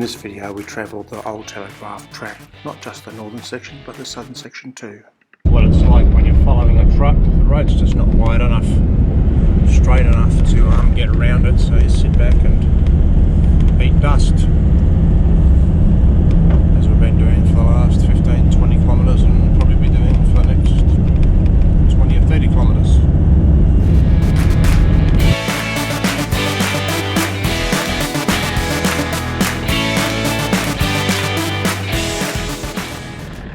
this video we travelled the Old Telegraph Track, not just the northern section but the southern section too. What it's like when you're following a truck, the road's just not wide enough, straight enough to get around it, so you sit back and eat dust. As we've been doing for the last 15-20 kilometres and probably be doing for the next 20 or 30 kilometres.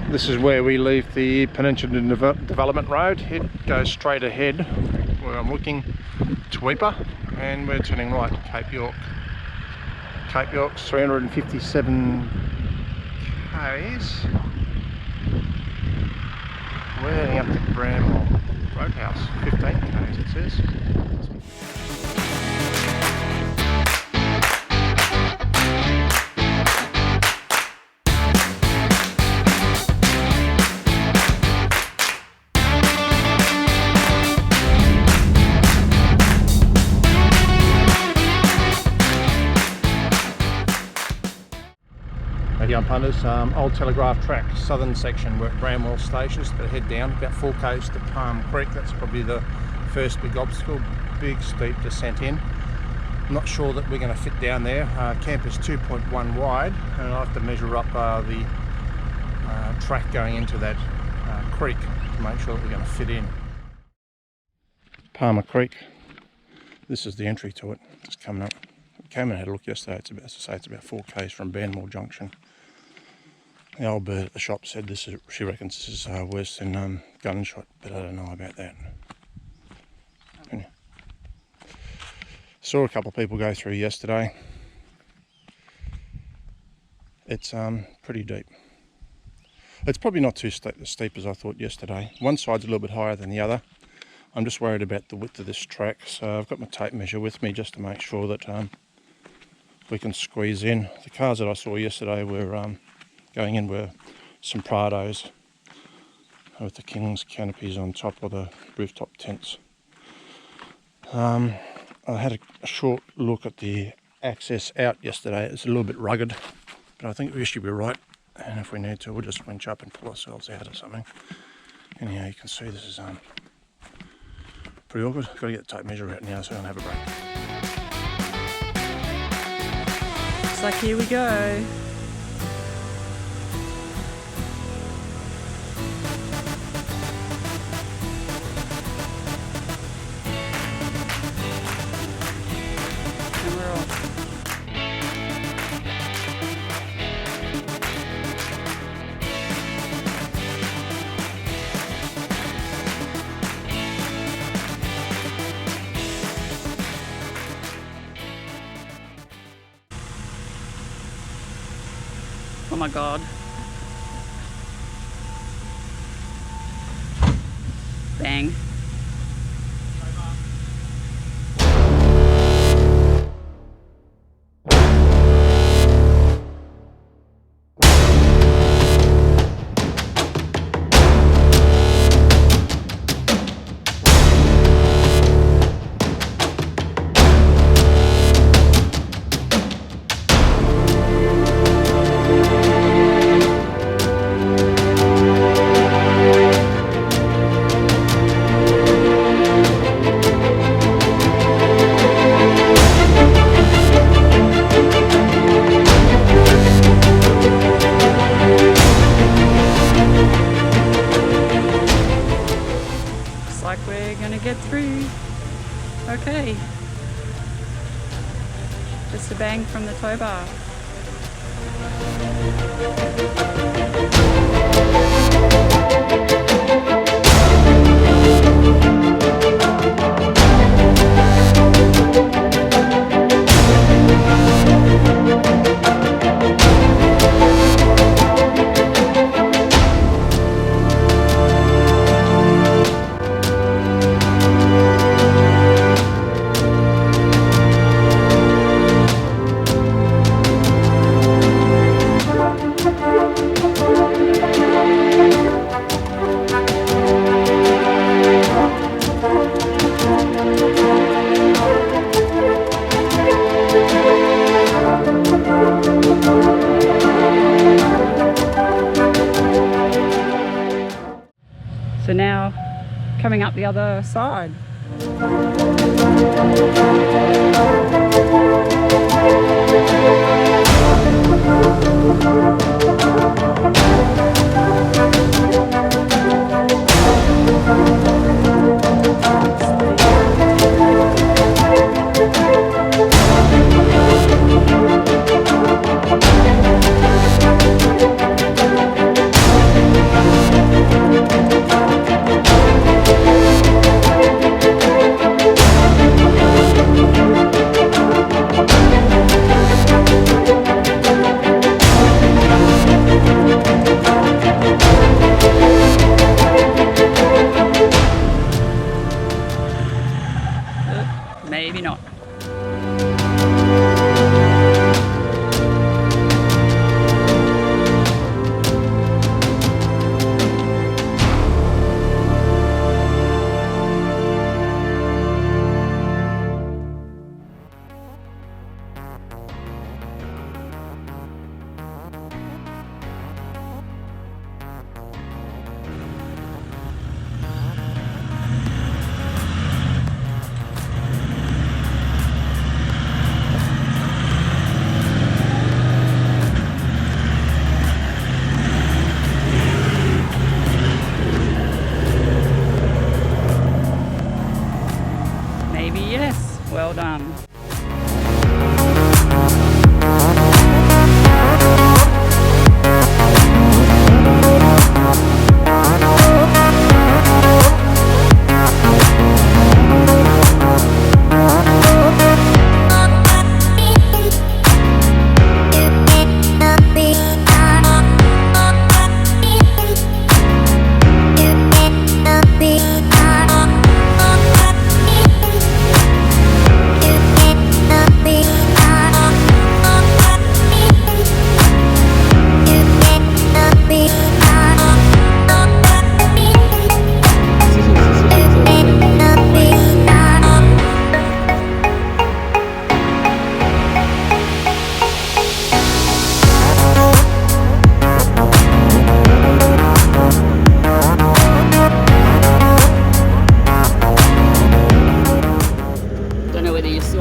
This is where we leave the Peninsula Development Road. It goes straight ahead where I'm looking to Weipa, and we're turning right to Cape York. Cape York's 357 k's. We're heading up to Bramwell Roadhouse, 15 k's it says. Young punters, Old Telegraph Track, southern section, we're at Bramwell Station, just head down about 4 k's to Palm Creek. That's probably the first big obstacle, big steep descent in. I'm not sure that we're going to fit down there. Camp is 2.1 wide, and I'll have to measure up the track going into that creek to make sure that we're going to fit in. Palmer Creek, this is the entry to it, just coming up. Came and had a look yesterday. It's about, as I say, it's about 4 k's from Bramwell Junction. The old bird at the shop said this is, she reckons this is worse than Gunshot, but I don't know about that. Okay. Saw a couple of people go through yesterday. It's pretty deep. It's probably not too steep as I thought yesterday. One side's a little bit higher than the other. I'm just worried about the width of this track, so I've got my tape measure with me just to make sure that we can squeeze in. The cars that I saw yesterday were going in were some Prados with the King's canopies on top of the rooftop tents. I had a short look at the access out yesterday. It's a little bit rugged, but I think we should be right, and if we need to we'll just winch up and pull ourselves out or something. Anyhow, you can see this is pretty awkward. Got to get the tape measure out now so I'm going to have a break. Looks like here we go. And we're off. Oh my God. Bang. Like we're gonna get through. Okay, just a bang from the tow bar. the other side. Maybe not. Maybe yes. Well done.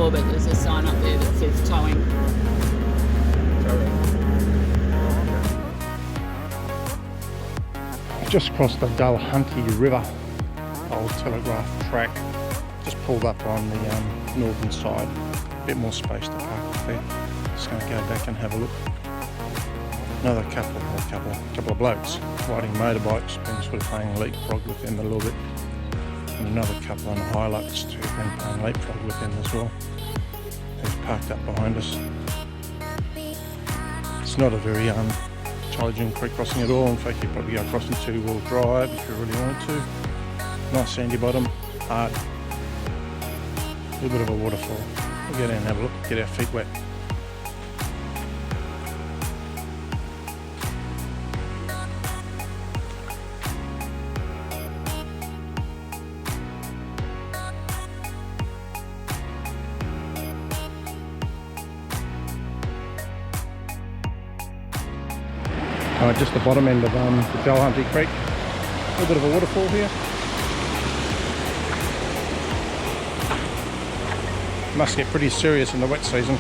But there's a sign up there that says towing. I've just crossed the Jardine River, Old Telegraph Track. Just pulled up on the northern side. A bit more space to park up there. Just going to go back and have a look. Another couple of blokes riding motorbikes, been sort of playing leapfrog with them a little bit. And another couple on Hilux too, been playing leapfrog with them as well. Who's parked up behind us. It's not a very challenging creek crossing at all. In fact, you'd probably go across in two-wheel drive if you really wanted to. Nice sandy bottom, hard. A little bit of a waterfall. We'll get in and have a look, get our feet wet. Just the bottom end of the Jardine Creek. A little bit of a waterfall here. Must get pretty serious in the wet season.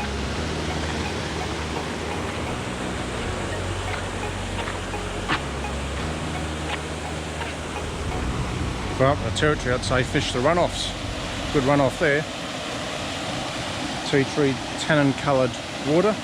For up in the territory, I'd say fish the runoffs. Good runoff there. Tea tree tannin coloured water.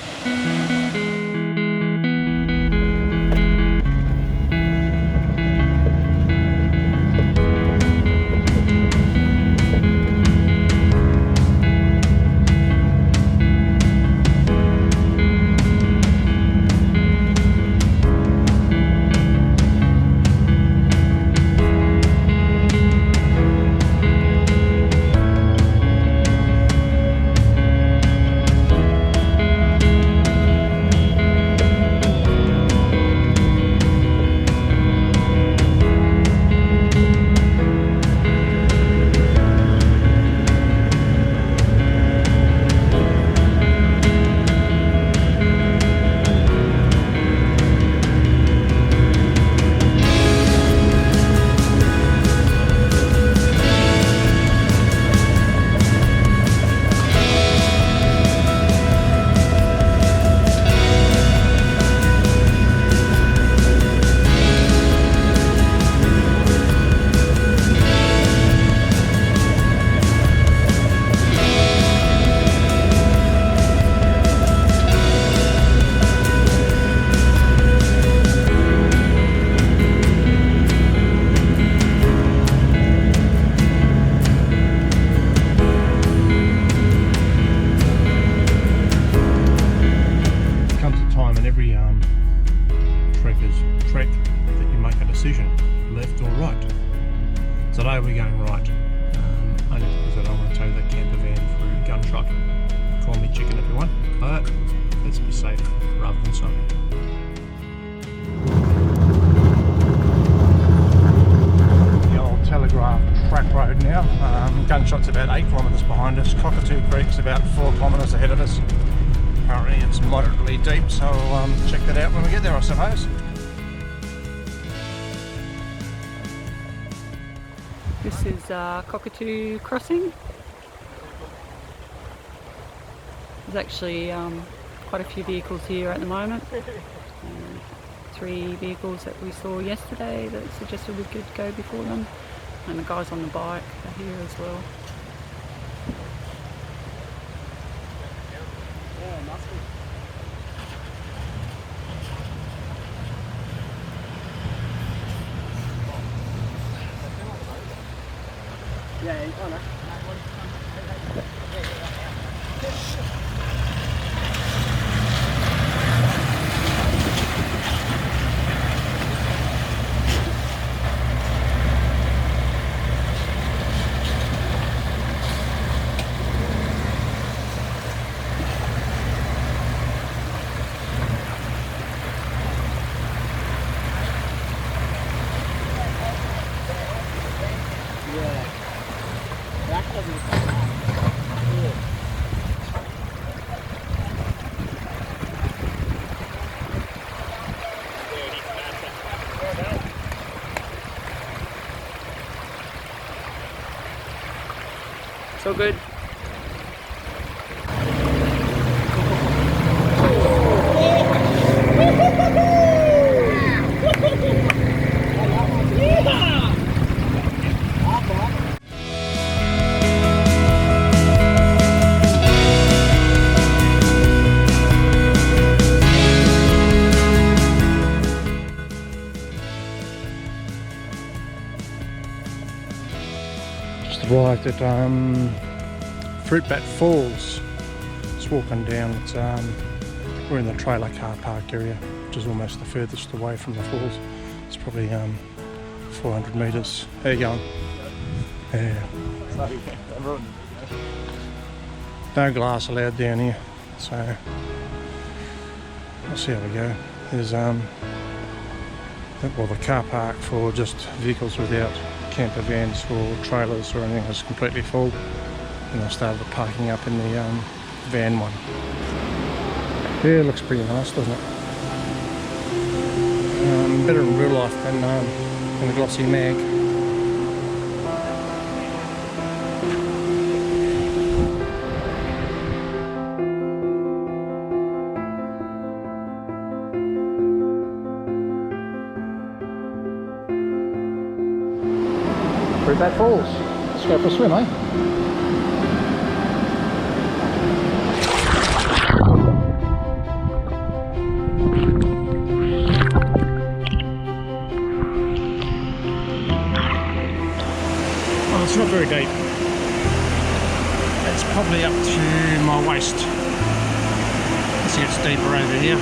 truck. Call me chicken if you want, but let's be safe rather than sorry. The Old Telegraph Track road now. Gunshot's about 8 kilometres behind us. Cockatoo Creek's about 4 kilometres ahead of us. Apparently it's moderately deep, so check that out when we get there, I suppose. This is Cockatoo Crossing. There's actually quite a few vehicles here at the moment. 3 vehicles that we saw yesterday that suggested we could go before them. And the guys on the bike are here as well. Yeah, must be. Yeah, I know. So good. Just arrived at Fruitbat Falls. Just walking down. It's we're in the trailer car park area, which is almost the furthest away from the falls. It's probably 400 metres. How you going? Yeah. No glass allowed down here, so we'll see how we go. There's well, the car park for just vehicles without camper vans or trailers or anything is completely full, and I started parking up in the van one. Yeah, it looks pretty nice, doesn't it? Better in real life than in the glossy mag. Fruitbat Falls. Let's go for a swim, eh? Well, it's not very deep. It's probably up to my waist. Let's see, it's deeper over here.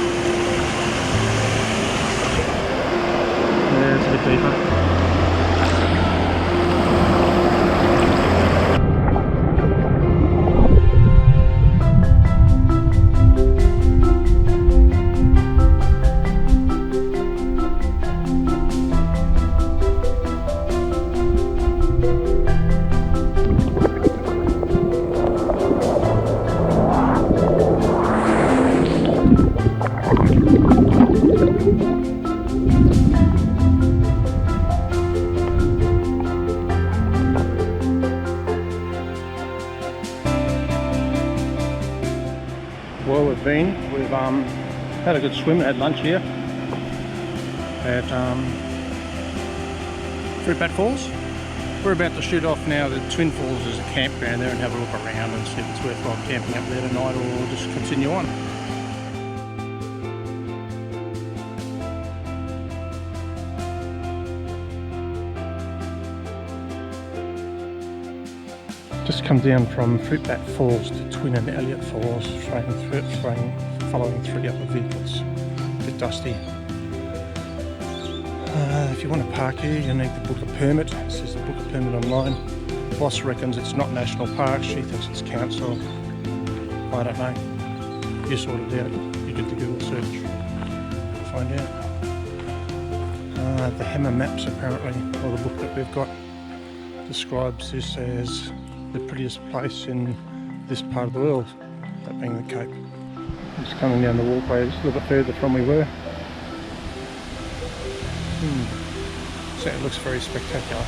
Yeah, it's a bit deeper. Well, we've had a good swim, had lunch here at Fruitbat Falls. We're about to shoot off now. The Twin Falls is a campground there, and have a look around and see if it's worthwhile camping up there tonight, or we'll just continue on. Just come down from Fruitbat Falls to Twin and Elliot Falls, following 3 other vehicles. A bit dusty. If you want to park here, you need to book a permit. It says to book a permit online. Boss reckons it's not national park. She thinks it's council. I don't know. You sorted it out. You did the Google search to find out. The Hammer Maps apparently, or the book that we've got, describes this as the prettiest place in this part of the world, that being the Cape. Just coming down the walkway just a little bit further from where we were. So it looks very spectacular.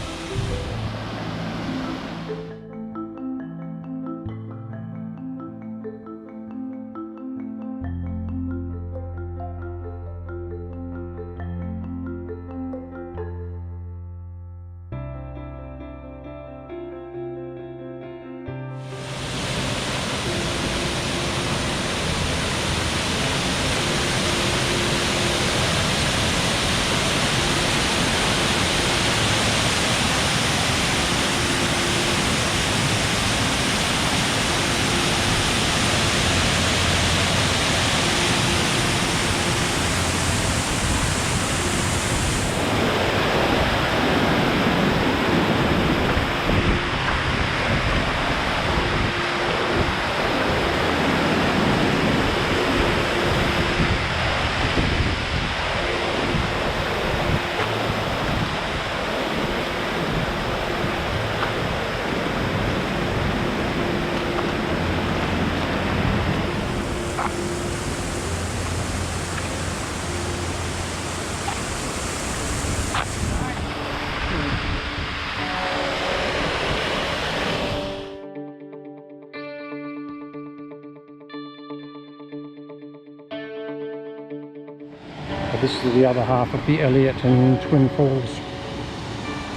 This is the other half of the Elliot and Twin Falls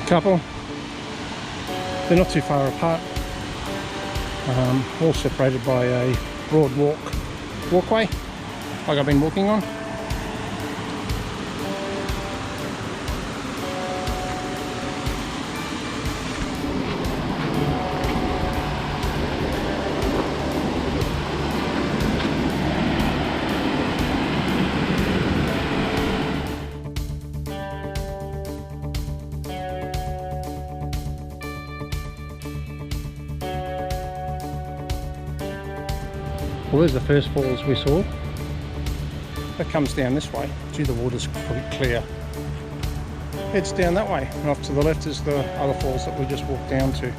couple. They're not too far apart, all separated by a broad walkway like I've been walking on. Well, there's the first falls we saw. That comes down this way. Gee, the water's pretty clear. Heads down that way, and off to the left is the other falls that we just walked down to.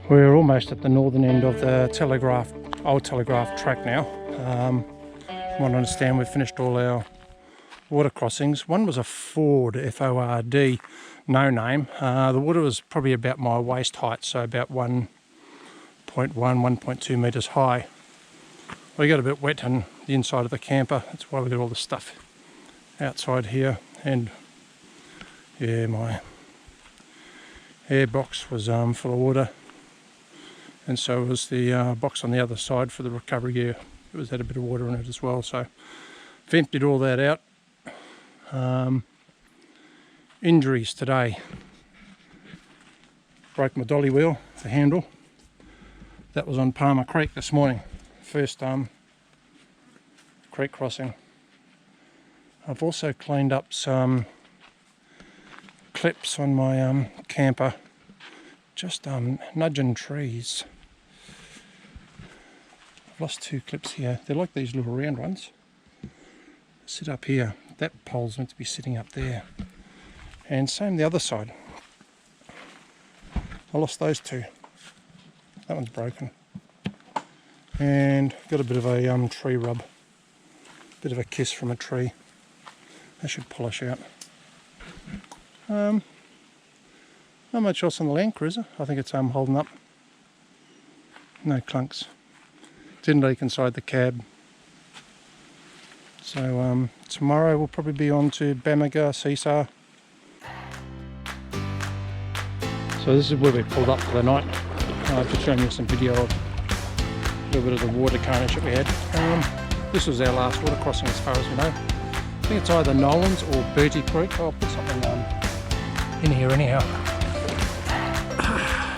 We're almost at the northern end of the Old Telegraph Track now. From what I understand, we've finished all our water crossings. One was a ford, F-O-R-D, no name. The water was probably about my waist height, so about 1.1, 1.2 metres high. We got a bit wet on the inside of the camper. That's why we got all the stuff outside here. And yeah, my air box was full of water. And so was the box on the other side for the recovery gear. It was had a bit of water in it as well. So I've emptied all that out. Injuries today. Broke my dolly wheel, the handle. That was on Palmer Creek this morning. First creek crossing. I've also cleaned up some clips on my camper. Just nudging trees. I've lost 2 clips here. They're like these little round ones. Sit up here. That pole's meant to be sitting up there. And same the other side. I lost those 2. That one's broken. And got a bit of a tree rub. Bit of a kiss from a tree. That should polish out. Not much else on the Land Cruiser. I think it's holding up. No clunks. Didn't leak inside the cab. So tomorrow we'll probably be on to Bamaga, Seasar. So this is where we pulled up for the night. I've just shown you some video of a little bit of the water carnage that we had. This was our last water crossing as far as we know. I think it's either Nolans or Bertie Creek. I'll put something in here anyhow.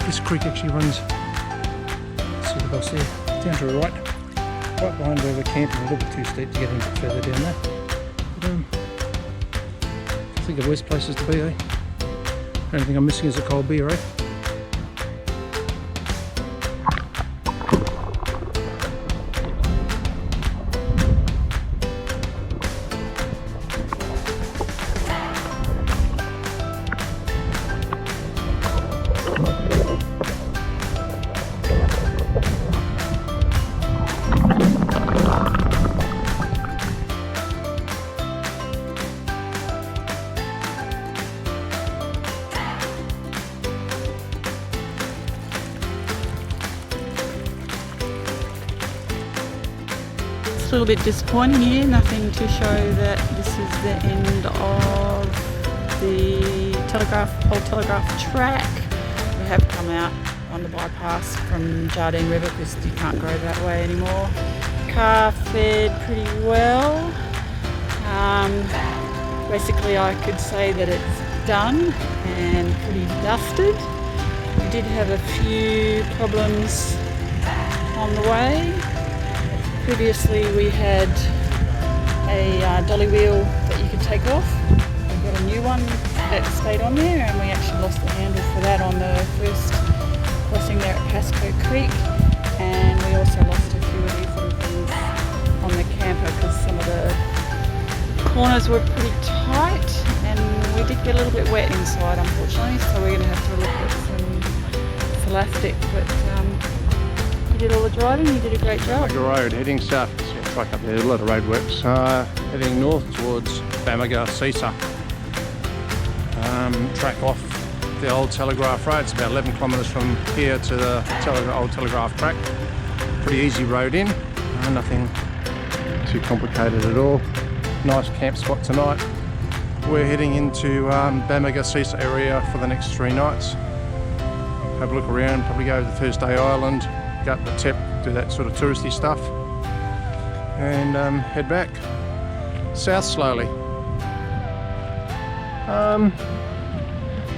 This creek actually runs, let's see the boss there, down to the right behind where we're camping. A little bit too steep to get a bit further down there. But, I think of worse places to be, eh? The only thing I'm missing is a cold beer, eh? A little bit disappointing here, nothing to show that this is the end of the Old Telegraph Track. We have come out on the bypass from Jardine River because you can't go that way anymore. Car fared pretty well. Basically I could say that it's done and pretty dusted. We did have a few problems on the way. Previously we had a dolly wheel that you could take off. We've got a new one that stayed on there, and we actually lost the handle for that on the first crossing there at Pasco Creek. And we also lost a few of these little things on the camper because some of the corners were pretty tight and we did get a little bit wet inside, unfortunately, so we're going to have to look at some elastic. But you did all the driving, you did a great job. Bamaga Road, heading south. It's right up there, a lot of roadworks. Heading north towards Bamaga, Seasar. Track off the Old Telegraph Road. It's about 11 kilometres from here to the Old Telegraph Track. Pretty easy road in, nothing too complicated at all. Nice camp spot tonight. We're heading into Bamaga, Seasar area for the next 3 nights. Have a look around, probably go to Thursday Island, go up the tip, do that sort of touristy stuff, and head back south slowly.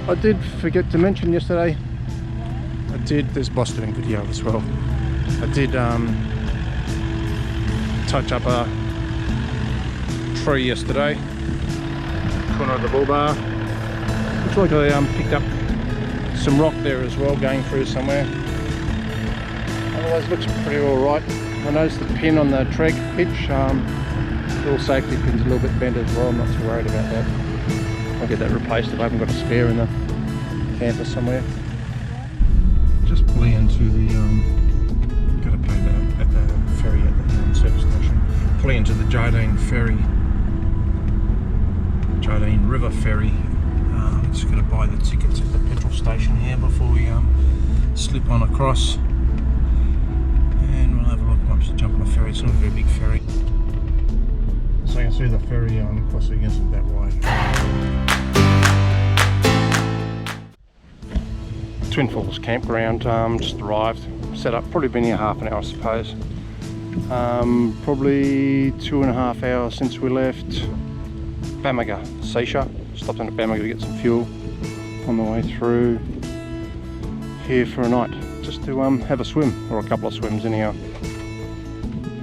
I did forget to mention yesterday, there's boss doing video as well, I did touch up a tree yesterday, corner of the bull bar. Looks like I picked up some rock there as well, going through somewhere. Otherwise looks pretty alright. I noticed the pin on the treg hitch, little safety pin's a little bit bent as well. I'm not too worried about that. I'll get that replaced if I haven't got a spare in the camper somewhere. just pulling into the got to pay at the ferry at the service station. Pulling into the Jardine River ferry. Just got to buy the tickets at the petrol station here before we slip on across, and we'll have a look. Might just jump on a ferry. It's not a very big ferry, so you can see the ferry crossing isn't that wide. Twin Falls campground, just arrived, set up, probably been here half an hour I suppose. Probably 2.5 hours since we left Bamaga, Seasha. Stopped in at Bamaga to get some fuel on the way through here for a night, just to have a swim, or a couple of swims anyhow,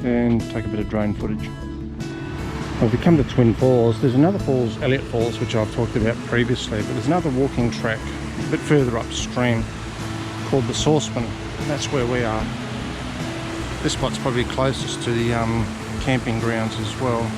and take a bit of drone footage. Well, if we come to Twin Falls, there's another falls, Elliot Falls, which I've talked about previously, but there's another walking track a bit further upstream called the Saucepan. That's where we are. This spot's probably closest to the camping grounds as well.